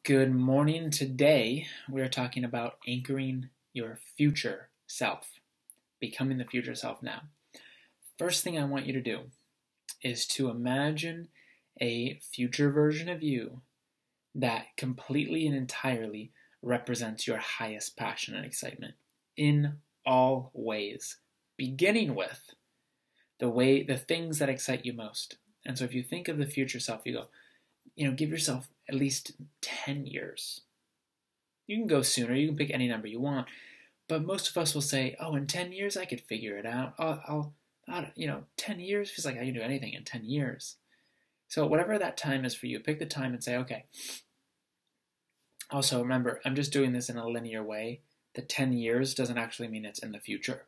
Good morning. Today we are talking about anchoring your future self, becoming the future self now. First thing I want you to do is to imagine a future version of you that completely and entirely represents your highest passion and excitement in all ways, beginning with the things that excite you most. And so if you think of the future self, you go, give yourself at least 10 years. You can go sooner, you can pick any number you want, but most of us will say, oh, in 10 years I could figure it out. 10 years feels like I can do anything in 10 years. So whatever that time is for you, pick the time and say, okay. Also, remember, I'm just doing this in a linear way. The 10 years doesn't actually mean it's in the future.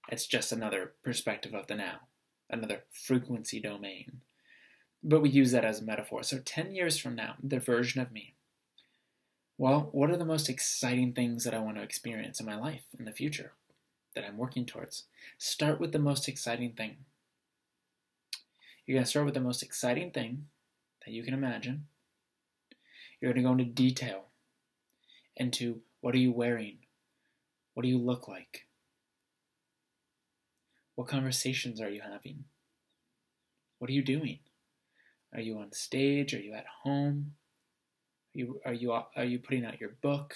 It's just another perspective of the now, another frequency domain. But we use that as a metaphor. So 10 years from now, the version of me. Well, what are the most exciting things that I want to experience in my life in the future that I'm working towards? Start with the most exciting thing. You're going to start with the most exciting thing that you can imagine. You're going to go into detail into what are you wearing? What do you look like? What conversations are you having? What are you doing? Are you on stage? Are you at home? Are you putting out your book?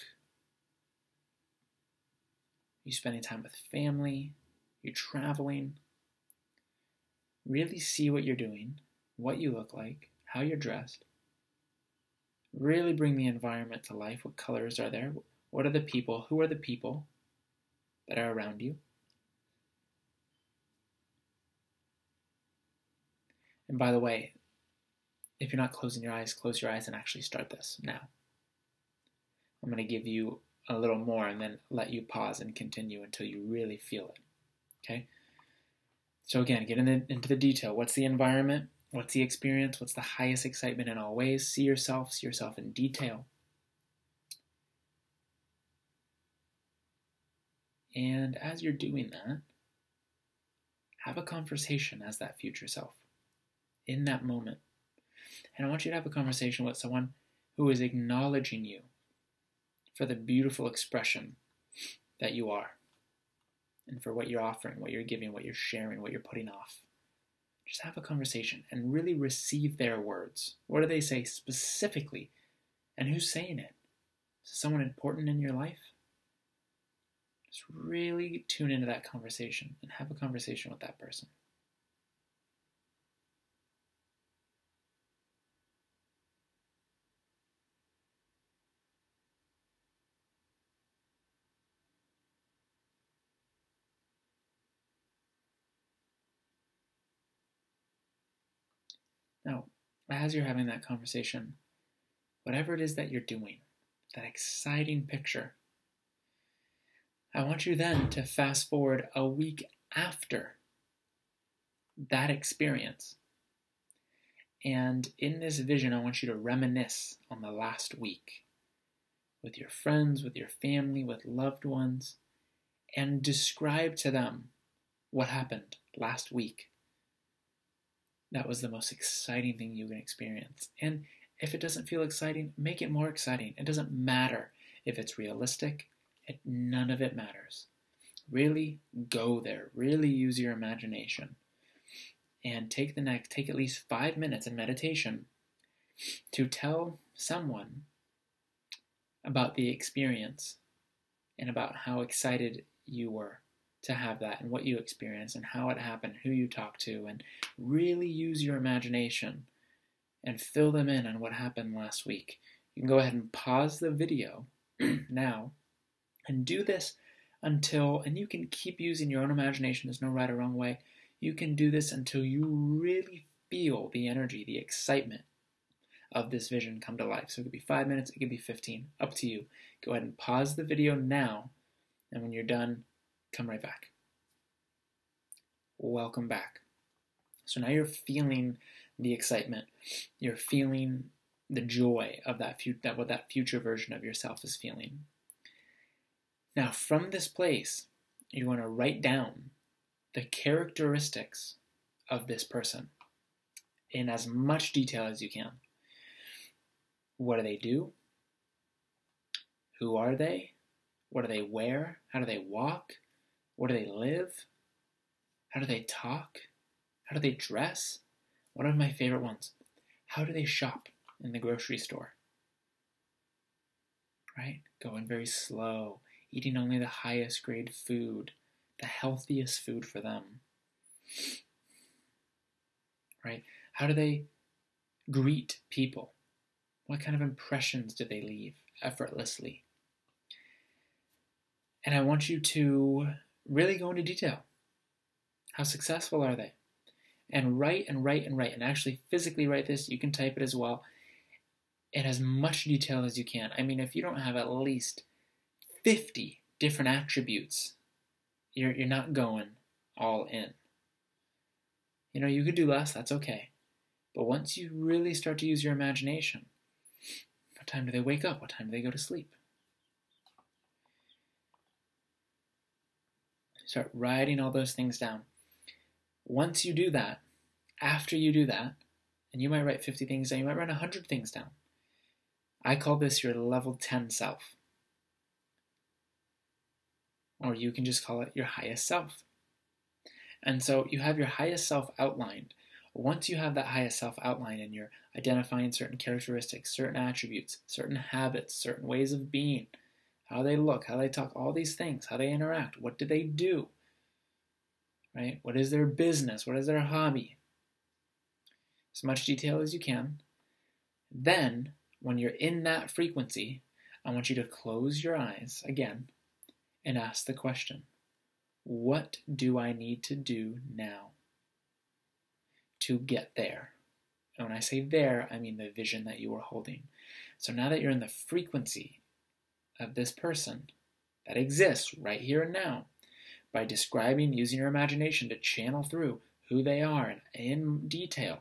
Are you spending time with family? Are you traveling? Really see what you're doing, what you look like, how you're dressed. Really bring the environment to life. What colors are there? What are the people? Who are the people that are around you? And by the way, if you're not closing your eyes, close your eyes and actually start this now. I'm going to give you a little more and then let you pause and continue until you really feel it. Okay? So again, get into the detail. What's the environment? What's the experience? What's the highest excitement in all ways? See yourself in detail. And as you're doing that, have a conversation as that future self in that moment. And I want you to have a conversation with someone who is acknowledging you for the beautiful expression that you are, and for what you're offering, what you're giving, what you're sharing, what you're putting off. Just have a conversation and really receive their words. What do they say specifically? And who's saying it? Is it someone important in your life? Just really tune into that conversation and have a conversation with that person. Now, as you're having that conversation, whatever it is that you're doing, that exciting picture, I want you then to fast forward a week after that experience. And in this vision, I want you to reminisce on the last week with your friends, with your family, with loved ones, and describe to them what happened last week. That was the most exciting thing you can experience. And if it doesn't feel exciting, make it more exciting. It doesn't matter if it's realistic. None of it matters. Really go there. Really use your imagination. And take at least 5 minutes in meditation to tell someone about the experience and about how excited you were to have that and what you experienced and how it happened, who you talked to, and really use your imagination and fill them in on what happened last week. You can go ahead and pause the video now and do this and you can keep using your own imagination. There's no right or wrong way. You can do this until you really feel the energy, the excitement of this vision come to life. So it could be 5 minutes, it could be 15, up to you. Go ahead and pause the video now, and when you're done, come right back. Welcome back. So now you're feeling the excitement. You're feeling the joy of what that future version of yourself is feeling. Now from this place, you want to write down the characteristics of this person in as much detail as you can. What do they do? Who are they? What do they wear? How do they walk? Where do they live? How do they talk? How do they dress? One of my favorite ones. How do they shop in the grocery store? Right? Going very slow, eating only the highest grade food, the healthiest food for them. Right? How do they greet people? What kind of impressions do they leave effortlessly? And I want you to really go into detail. How successful are they? And write and write and write, and actually physically write this. You can type it as well. In as much detail as you can. I mean, if you don't have at least 50 different attributes, you're not going all in. You know, you could do less, that's okay. But once you really start to use your imagination, what time do they wake up? What time do they go to sleep? Start writing all those things down. Once you do that, after you do that, and you might write 50 things down, you might write 100 things down. I call this your level 10 self. Or you can just call it your highest self. And so you have your highest self outlined. Once you have that highest self outlined and you're identifying certain characteristics, certain attributes, certain habits, certain ways of being, how they look, how they talk, all these things, how they interact, what do they do, right? What is their business? What is their hobby? As much detail as you can. Then, when you're in that frequency, I want you to close your eyes again and ask the question, what do I need to do now to get there? And when I say there, I mean the vision that you are holding. So now that you're in the frequency of this person that exists right here and now, by describing, using your imagination to channel through who they are in detail,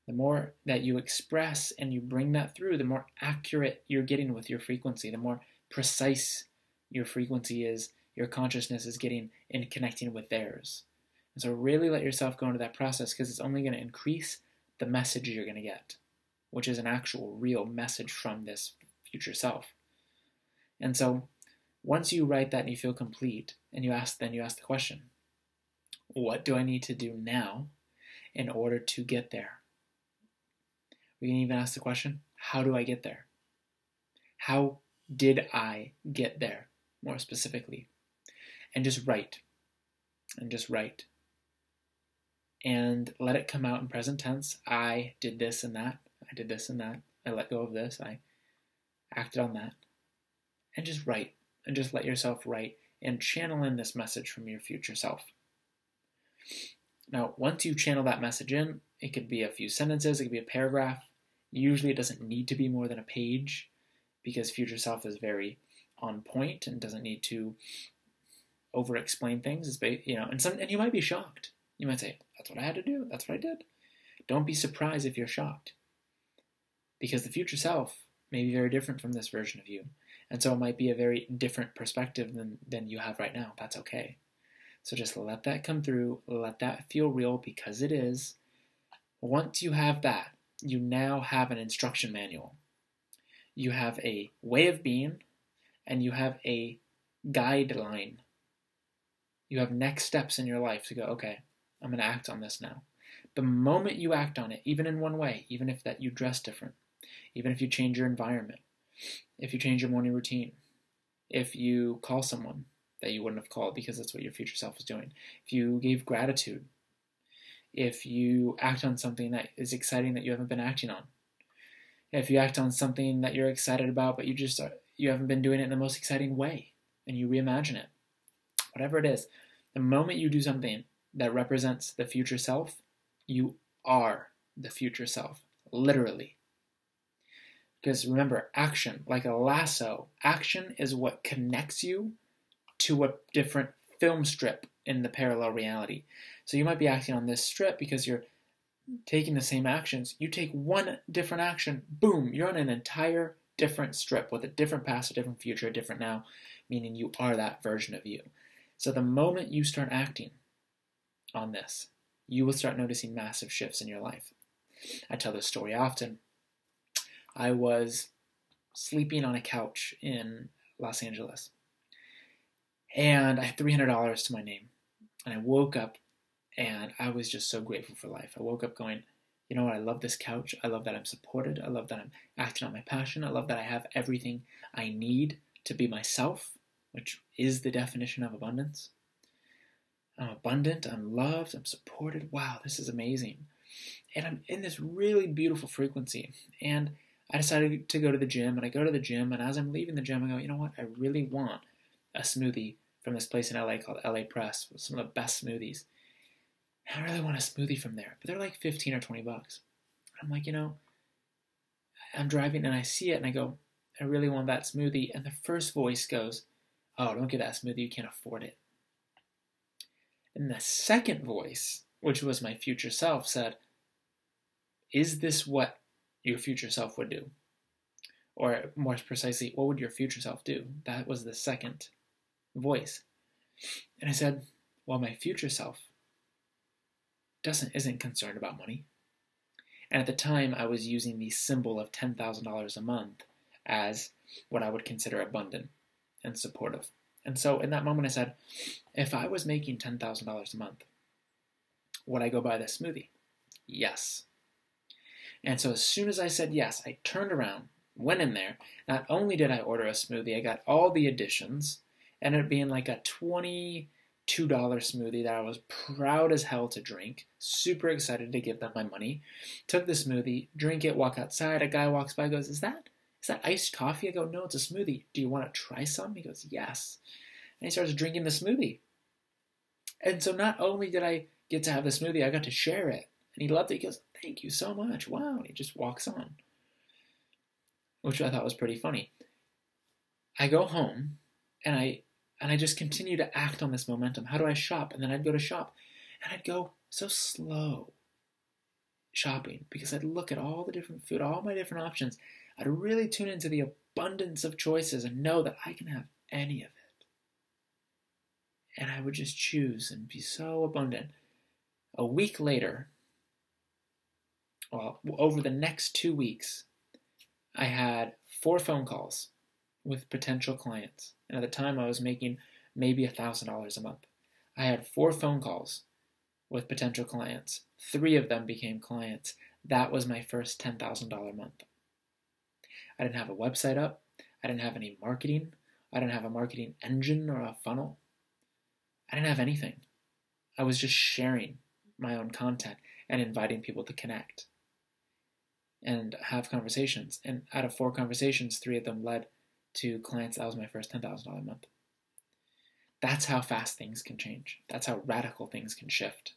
the more that you express and you bring that through, the more accurate you're getting with your frequency, the more precise your frequency is, your consciousness is getting in connecting with theirs. And so really let yourself go into that process, because it's only going to increase the message you're going to get, which is an actual real message from this future self. And so once you write that and you feel complete, and you ask the question, what do I need to do now in order to get there? We can even ask the question, how do I get there? How did I get there, more specifically? And just write. And just write. And let it come out in present tense. I did this and that. I did this and that. I let go of this. I acted on that. And just write. And just let yourself write and channel in this message from your future self. Now, once you channel that message in, it could be a few sentences, it could be a paragraph. Usually it doesn't need to be more than a page, because future self is very on point and doesn't need to over-explain things. And you might be shocked. You might say, that's what I had to do. That's what I did. Don't be surprised if you're shocked, because the future self may be very different from this version of you. And so it might be a very different perspective than you have right now. That's okay. So just let that come through. Let that feel real, because it is. Once you have that, you now have an instruction manual. You have a way of being, and you have a guideline. You have next steps in your life to go, okay, I'm going to act on this now. The moment you act on it, even in one way, even if that you dress different, even if you change your environment, if you change your morning routine, if you call someone that you wouldn't have called because that's what your future self is doing, if you gave gratitude, if you act on something that is exciting that you haven't been acting on, if you act on something that you're excited about but you haven't been doing it in the most exciting way, and you reimagine it, whatever it is, the moment you do something that represents the future self, you are the future self, literally. Because remember, action, like a lasso, action is what connects you to a different film strip in the parallel reality. So you might be acting on this strip because you're taking the same actions. You take one different action, boom, you're on an entire different strip with a different past, a different future, a different now, meaning you are that version of you. So the moment you start acting on this, you will start noticing massive shifts in your life. I tell this story often. I was sleeping on a couch in Los Angeles, and I had $300 to my name. And I woke up, and I was just so grateful for life. I woke up going, you know what, I love this couch. I love that I'm supported. I love that I'm acting on my passion. I love that I have everything I need to be myself, which is the definition of abundance. I'm abundant, I'm loved, I'm supported. Wow, this is amazing. And I'm in this really beautiful frequency. And I decided to go to the gym, and I go to the gym, and as I'm leaving the gym, I go, you know what, I really want a smoothie from this place in LA called LA Press, with some of the best smoothies. And I really want a smoothie from there, but they're like 15 or 20 bucks. I'm like, I'm driving and I see it and I go, I really want that smoothie. And the first voice goes, oh, don't get that smoothie, you can't afford it. And the second voice, which was my future self, said, is this what your future self would do? Or more precisely, what would your future self do? That was the second voice. And I said, well, my future self isn't concerned about money. And at the time, I was using the symbol of $10,000 a month as what I would consider abundant and supportive. And so in that moment, I said, if I was making $10,000 a month, would I go buy this smoothie? Yes. And so as soon as I said yes, I turned around, went in there. Not only did I order a smoothie, I got all the additions. Ended up being like a $22 smoothie that I was proud as hell to drink. Super excited to give them my money. Took the smoothie, drink it, walk outside. A guy walks by, goes, is that iced coffee? I go, no, it's a smoothie. Do you want to try some? He goes, yes. And he starts drinking the smoothie. And so not only did I get to have the smoothie, I got to share it. And he loved it. He goes, thank you so much. Wow. And he just walks on, which I thought was pretty funny. I go home and I just continue to act on this momentum. How do I shop? And then I'd go to shop and I'd go so slow shopping because I'd look at all the different food, all my different options. I'd really tune into the abundance of choices and know that I can have any of it. And I would just choose and be so abundant. A week later, well, over the next 2 weeks, I had 4 phone calls with potential clients. And at the time, I was making maybe $1,000 a month. I had 4 phone calls with potential clients. 3 of them became clients. That was my first $10,000 month. I didn't have a website up. I didn't have any marketing. I didn't have a marketing engine or a funnel. I didn't have anything. I was just sharing my own content and inviting people to connect and have conversations. And out of 4 conversations, 3 of them led to clients. That was my first $10,000 a month. That's how fast things can change. That's how radical things can shift.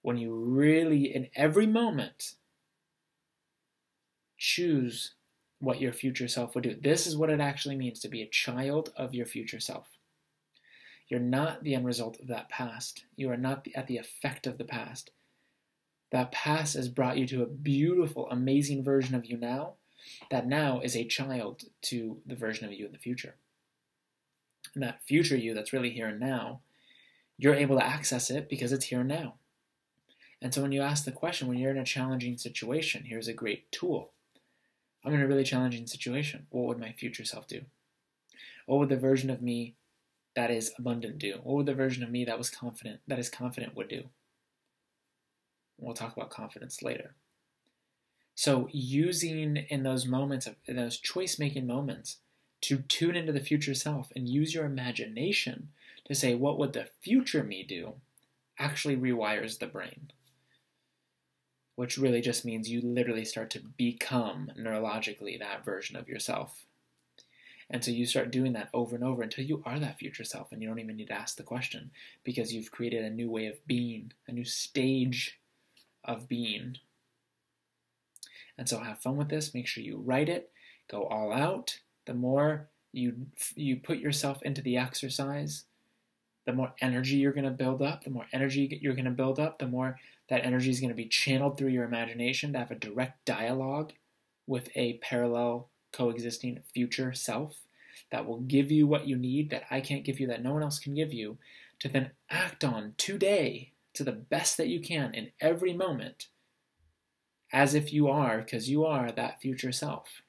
When you really, in every moment, choose what your future self would do. This is what it actually means to be a child of your future self. You're not the end result of that past. You are not at the effect of the past. That past has brought you to a beautiful, amazing version of you now, that now is a child to the version of you in the future. And that future you that's really here and now, you're able to access it because it's here and now. And so when you ask the question, when you're in a challenging situation, here's a great tool. I'm in a really challenging situation. What would my future self do? What would the version of me that is abundant do? What would the version of me that is confident would do? We'll talk about confidence later. So using in those moments, in those choice-making moments, to tune into the future self and use your imagination to say, what would the future me do, actually rewires the brain. Which really just means you literally start to become neurologically that version of yourself. And so you start doing that over and over until you are that future self, and you don't even need to ask the question because you've created a new way of being, a new stage of being. And so have fun with this. Make sure you write it. Go all out. The more you put yourself into the exercise, the more energy you're going to build up. The more energy you're going to build up, the more that energy is going to be channeled through your imagination to have a direct dialogue with a parallel coexisting future self that will give you what you need, that I can't give you, that no one else can give you, to then act on today to the best that you can in every moment as if you are, because you are that future self.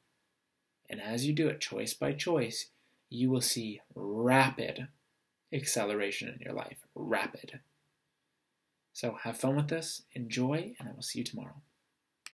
And as you do it choice by choice, you will see rapid acceleration in your life. Rapid. So have fun with this, enjoy, and I will see you tomorrow.